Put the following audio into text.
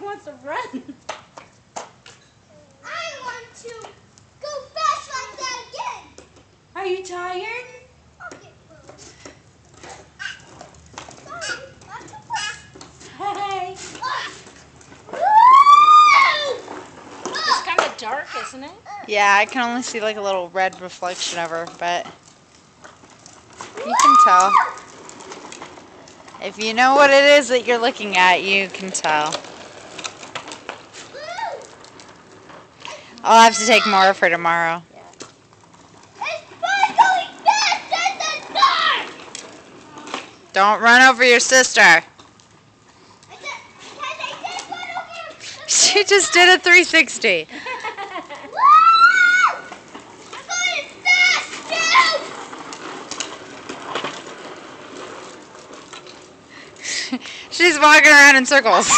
wants to run. I want to go fast like that again. Are you tired? Okay. Sorry, not too fast. Hey. It's kind of dark, isn't it? Yeah, I can only see like a little red reflection of her, but you can tell. If you know what it is that you're looking at, you can tell. I'll have to take more of her tomorrow. Yeah. It's fun going fast in the dark. Don't run over your sister. She just did a 360. She's walking around in circles.